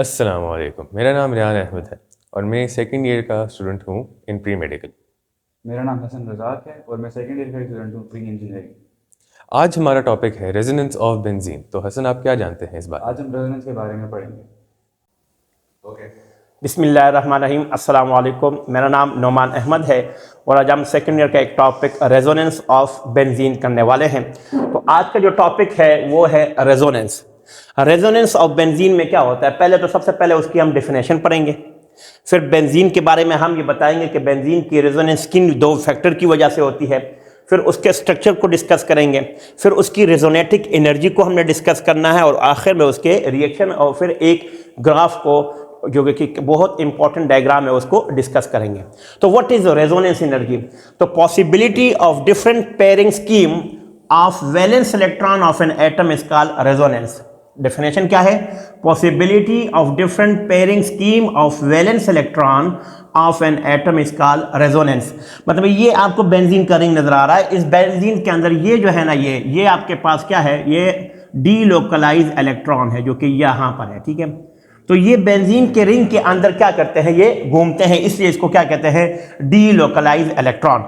अस्सलाम वालेकुम। मेरा नाम रियान अहमद है और मैं सेकंड ईयर का स्टूडेंट हूँ इन प्री मेडिकल। मेरा नाम हसन रज़ाक है और मैं सेकंड ईयर का स्टूडेंट हूँ प्री इंजीनियरिंग। आज हमारा टॉपिक है रेजोनेंस ऑफ बेंजीन। तो हसन, आप क्या जानते हैं इस बारे में? आज हम रेजोनेंस के बारे में पढ़ेंगे। बिस्मिल्लाहिर्रहमानिर्रहीम। अस्सलाम वालेकुम। मेरा नाम नोमान अहमद है और आज हम सेकेंड ईयर का एक टॉपिक रेजोनेंस ऑफ बेंजीन करने वाले हैं। तो आज का जो टॉपिक है वो है रेजोनेंस। रेजोनेंस ऑफ बेंजीन में क्या होता है, पहले तो सबसे पहले उसकी हम डेफिनेशन पढ़ेंगे, फिर बेंजीन के बारे में हम ये बताएंगे कि बेंजीन की रेजोनेंस किन दो फैक्टर की वजह से होती है, फिर उसके स्ट्रक्चर को डिस्कस करेंगे, फिर उसकी रेजोनेटिक एनर्जी को हमने डिस्कस करना है और आखिर में उसके रिएक्शन और फिर एक ग्राफ को जो कि बहुत इंपॉर्टेंट डायग्राम है उसको डिस्कस करेंगे। तो व्हाट इज रेजोनेंस एनर्जी? तो possibility of different pairing scheme of valence electron of an atom is called resonance. Definition क्या है? Possibility of different pairing scheme of valence electron of an atom is called resonance. मतलब ये आपको benzene का ring नजर आ रहा है, इस बेंजीन के अंदर ये जो है ना, ये आपके पास क्या है, ये डीलोकलाइज इलेक्ट्रॉन है जो कि यहाँ पर है, ठीक है। तो ये बेंजीन के रिंग के अंदर क्या करते हैं, ये घूमते हैं, इसलिए इसको क्या कहते हैं, डीलोकलाइज इलेक्ट्रॉन।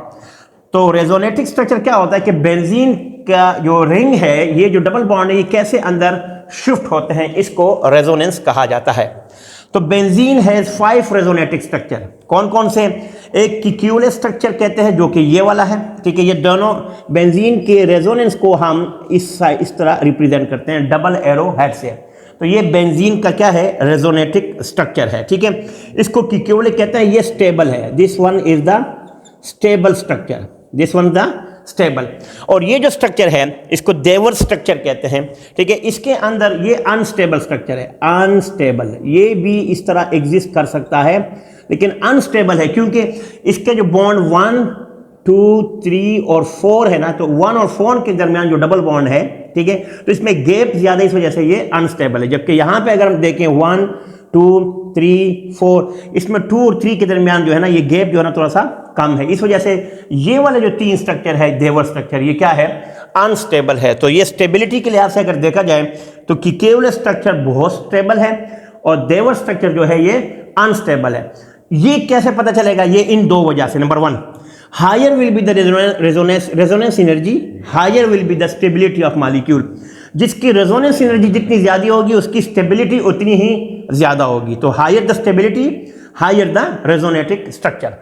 तो रेजोनेटिक स्ट्रक्चर क्या होता है कि बेंजीन का जो रिंग है, ये जो डबल बॉन्ड है, ये कैसे अंदर शिफ्ट होते हैं, इसको रेजोनेंस कहा जाता है। तो बेंजीन हैज 5 रेजोनेटिक स्ट्रक्चर। कौन कौन से? एक किक्यूले स्ट्रक्चर कहते हैं जो कि ये वाला है, ठीक है। ये दोनों बेंजीन के रेजोनेंस को हम इस तरह रिप्रेजेंट करते हैं डबल एरो हेड से। तो ये बेंजीन का क्या है, रेजोनेटिक स्ट्रक्चर है, ठीक है। इसको किक्यूले कहते हैं, ये स्टेबल है, this one is the stable structure, this one the stable. और ये जो स्ट्रक्चर है इसको देवर स्ट्रक्चर कहते हैं, ठीक है। इसके अंदर ये अनस्टेबल स्ट्रक्चर है, अनस्टेबल, ये भी इस तरह एग्जिस्ट कर सकता है लेकिन अनस्टेबल है क्योंकि इसके जो बॉन्ड 1, 2, 3 और 4 है ना, तो 1 और 4 के दरमियान जो डबल बॉन्ड है, ठीक है, तो इसमें गैप ज्यादा, इस वजह से ये अनस्टेबल है। जबकि यहां पे अगर हम देखें 1, 2, 3, 4, इसमें 2 और 3 के दरमियान जो है ना, ये गैप जो है ना थोड़ा सा कम है, इस वजह से ये वाले जो 3 स्ट्रक्चर है देवर स्ट्रक्चर, ये क्या है, अनस्टेबल है। तो ये स्टेबिलिटी के लिहाज से अगर देखा जाए तो किकेवल स्ट्रक्चर बहुत स्टेबल है और देवर स्ट्रक्चर जो है ये अनस्टेबल है। ये कैसे पता चलेगा? ये इन दो वजह से। Number 1, higher will be the resonance energy, higher will be the stability of molecule. जिसकी रेजोनेंस एनर्जी जितनी ज्यादा होगी उसकी स्टेबिलिटी उतनी ही ज्यादा होगी। तो higher the stability, higher the resonating structure.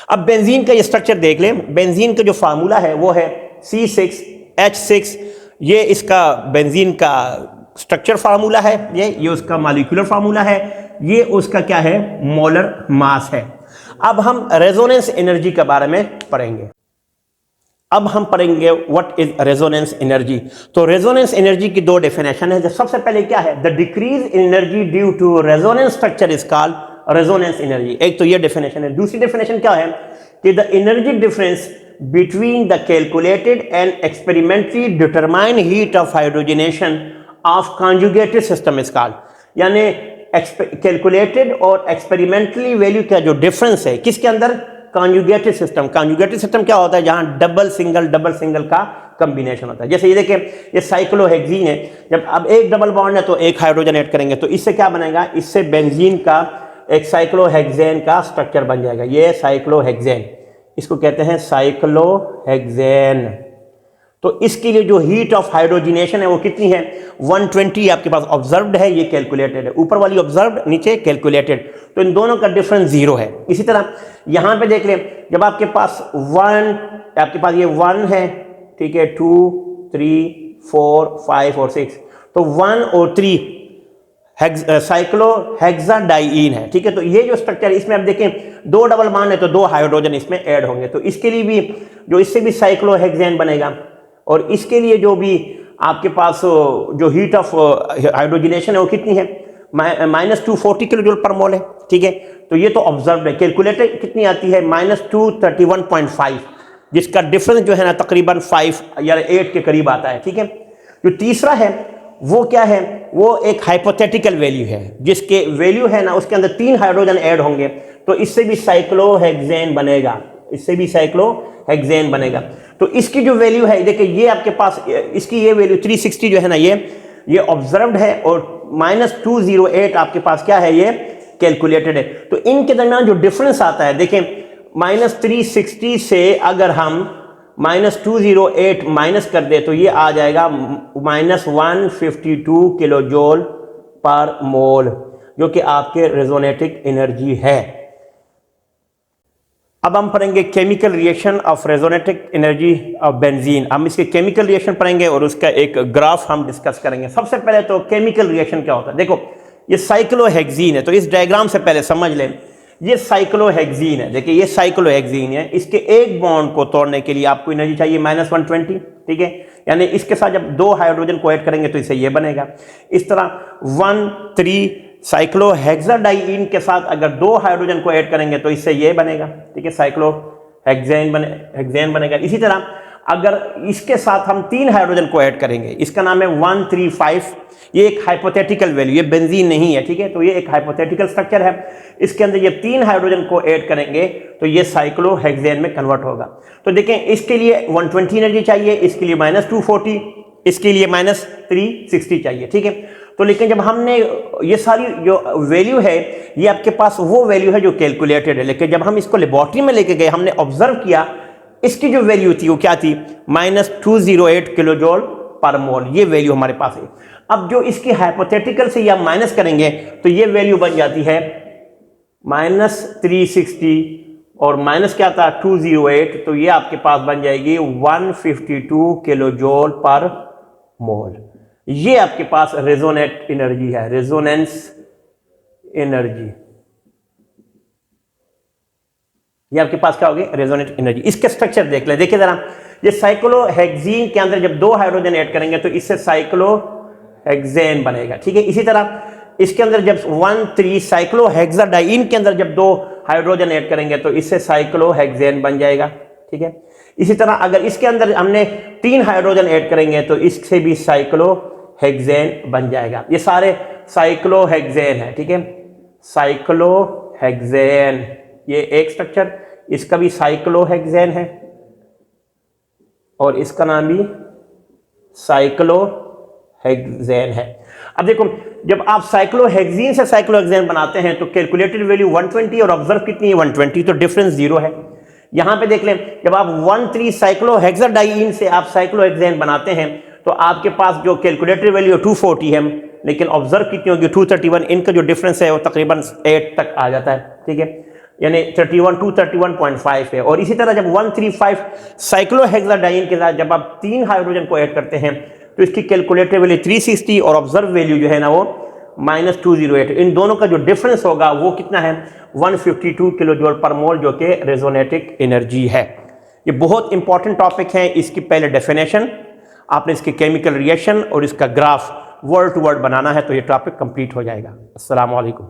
अब बेंजीन का ये स्ट्रक्चर देख लें। बेंजीन का जो फार्मूला है वो है C6H6। ये इसका बेंजीन का स्ट्रक्चर फार्मूला है, ये उसका मॉलिक्यूलर फार्मूला है, ये उसका क्या है, मोलर मास है। अब हम रेजोनेंस एनर्जी के बारे में पढ़ेंगे। अब हम पढ़ेंगे व्हाट इज रेजोनेंस एनर्जी। तो रेजोनेंस एनर्जी की दो डेफिनेशन है। सबसे पहले क्या है, the decrease in energy due to resonance structure is called resonance energy. एक तो ये डेफिनेशन है। दूसरी डेफिनेशन क्या है कि the energy difference between the calculated and experimentally determined heat of hydrogenation of conjugated system is called. यानी calculated और एक्सपेरिमेंटली वैल्यू का जो डिफरेंस है किसके अंदर, कॉन्जुगेटेड सिस्टम। कॉन्जुगेटेड सिस्टम क्या होता है, जहां डबल सिंगल का कॉम्बिनेशन होता है। जैसे ये देखिए, ये साइक्लोहेक्सीन है, जब अब एक डबल बॉन्ड है तो एक हाइड्रोजन ऐड करेंगे तो इससे क्या बनेगा, इससे बेंजीन का एक साइक्लोहेक्सेन का स्ट्रक्चर बन जाएगा। ये साइक्लोहेक्सेन, इसको कहते हैं साइक्लोहेक्सेन। तो इसके लिए जो हीट ऑफ हाइड्रोजिनेशन है वो कितनी है, 120 आपके पास ऑब्जर्व्ड है, ये कैलकुलेटेड है। ऊपर वाली ऑब्जर्व्ड, नीचे कैलकुलेटेड, तो इन दोनों का डिफरेंस 0 है। इसी तरह यहां पे देख लें, जब आपके पास 1, आपके पास ये 1 है, ठीक है, 2, 3, 4, 5 और 6, तो 1 और 3 साइक्लोहेक्साडाइईन है, ठीक है। तो ये जो स्ट्रक्चर इसमें आप देखें 2 डबल बॉन्ड है तो 2 हाइड्रोजन इसमें ऐड होंगे, तो इसके लिए भी जो इससे भी साइक्लोहेक्सेन बनेगा। और इसके लिए जो भी आपके पास जो हीट ऑफ हाइड्रोजनेशन है वो कितनी है, -240 किलो जूल पर मोल है, ठीक है। तो ये तो ऑब्जर्व है। कैलकुलेटेड कितनी आती है, -231.5, जिसका डिफरेंस जो है ना तकरीबन 5 या 8 के करीब आता है, ठीक है। जो तीसरा है वो क्या है, वो एक हाइपोथेटिकल वैल्यू है, जिसके वैल्यू है ना उसके अंदर 3 हाइड्रोजन ऐड होंगे, तो इससे भी साइक्लोहेक्सेन बनेगा, इससे भी साइक्लोहेक्सेन बनेगा। तो इसकी जो वैल्यू है, देखिए ये आपके पास इसकी ये वैल्यू 360 जो है ना, ये ये ऑब्जर्व्ड है और -208 आपके पास क्या है, ये कैलकुलेटेड है। तो इनके दरमियान जो डिफरेंस आता है, देखें -360 से अगर हम -208 माइनस कर दे तो ये आ जाएगा -152 किलो जूल पर मोल, जो कि आपके रेजोनेटिक एनर्जी है। अब हम पढ़ेंगे chemical reaction of resonating energy of benzene. हम इसके केमिकल रिएक्शन पढ़ेंगे और उसका एक ग्राफ हम डिस्कस करेंगे। सबसे पहले तो केमिकल रिएक्शन क्या होता है, देखो ये साइक्लोहेक्सीन है, तो इस डायग्राम से पहले समझ लें ये साइक्लोहेक्सीन है। देखिए ये साइक्लोहेक्सीन है, इसके एक बॉन्ड को तोड़ने के लिए आपको एनर्जी चाहिए -120, ठीक है। यानी इसके साथ जब 2 हाइड्रोजन को ऐड करेंगे तो इससे ये बनेगा। इस तरह 1,3 साइक्लोहेक्साडाइईन के साथ अगर 2 हाइड्रोजन को ऐड करेंगे तो इससे ये बनेगा, ठीक है, साइक्लोहेक्सेन बनेगा। इसी तरह अगर इसके साथ हम 3 हाइड्रोजन को ऐड करेंगे, इसका नाम है 135, ये एक हाइपोथेटिकल वैल्यू, ये बेंजीन नहीं है, ठीक है, तो ये एक हाइपोथेटिकल स्ट्रक्चर है। इसके अंदर ये 3 हाइड्रोजन को ऐड करेंगे तो ये साइक्लोहेक्सेन में कन्वर्ट होगा। तो देखें इसके लिए 120 एनर्जी चाहिए, इसके लिए -240, इसके लिए -360 चाहिए, ठीक है। तो लेकिन जब हमने ये सारी जो वैल्यू है ये आपके पास वो वैल्यू है जो कैलकुलेटेड है, लेकिन जब हम इसको लेबोरेटरी में लेके गए हमने ऑब्जर्व किया इसकी जो वैल्यू थी वो क्या थी, -208 किलो जूल पर मोल, ये वैल्यू हमारे पास है। अब जो इसकी हाइपोथेटिकल से या माइनस करेंगे तो ये वैल्यू बन जाती है -360 और माइनस क्या था 208, तो ये आपके पास बन जाएगी 152 किलो जूल पर मोल। ये आपके पास रेजोनेट एनर्जी है, रेजोनेंस एनर्जी, ये आपके पास क्या होगी, रेजोनेट एनर्जी। इसके स्ट्रक्चर देख ले, देखिए जरा, ये साइक्लोहेक्सीन के अंदर जब 2 हाइड्रोजन ऐड करेंगे तो इससे साइक्लोहेक्सेन बनेगा, ठीक है। इसी तरह इसके अंदर जब 1,3 साइक्लोहेक्साडाइईन के अंदर जब 2 हाइड्रोजन ऐड करेंगे तो इससे साइक्लोहेक्सेन बन जाएगा, ठीक है। इसी तरह अगर इसके अंदर हमने 3 हाइड्रोजन ऐड करेंगे तो इससे भी साइक्लोहेक्सेन बन जाएगा। ये सारे साइक्लोहेक्सेन है, ठीक है, साइक्लोहेक्सेन, ये एक स्ट्रक्चर, इसका भी साइक्लोहेक्सेन है और इसका नाम भी साइक्लोहेक्सेन है। अब देखो जब आप साइक्लोहेक्सीन से साइक्लोहेक्सेन बनाते हैं तो कैलकुलेटेड वैल्यू 120 और ऑब्जर्व कितनी है 120, तो डिफरेंस 0 है। यहां पे देख लें जब आप 1,3 साइक्लोहेक्साडाइईन से आप साइक्लोहेक्सेन बनाते हैं तो आपके पास जो कैलकुलेटेड वैल्यू 240 है, लेकिन ऑब्जर्व कितनी होगी 231, इनका जो डिफरेंस है वो तकरीबन 8 तक आ जाता है, ठीक है, यानी 231.5 है। और इसी तरह जब 135 साइक्लोहेक्साडाइईन के साथ जब आप 3 हाइड्रोजन को ऐड करते हैं तो इसकी कैलकुलेटेड वैल्यू 360 और ऑब्जर्व वैल्यू जो है ना वो -208, इन दोनों का जो डिफरेंस होगा वो कितना है 152 किलो जूल पर मोल, जो कि रेजोनेटिक एनर्जी है। ये बहुत इंपॉर्टेंट टॉपिक है, इसकी पहले डेफिनेशन आपने इसके केमिकल रिएक्शन और इसका ग्राफ वर्ड टू वर्ड बनाना है तो ये टॉपिक कंप्लीट हो जाएगा। अस्सलाम वालेकुम।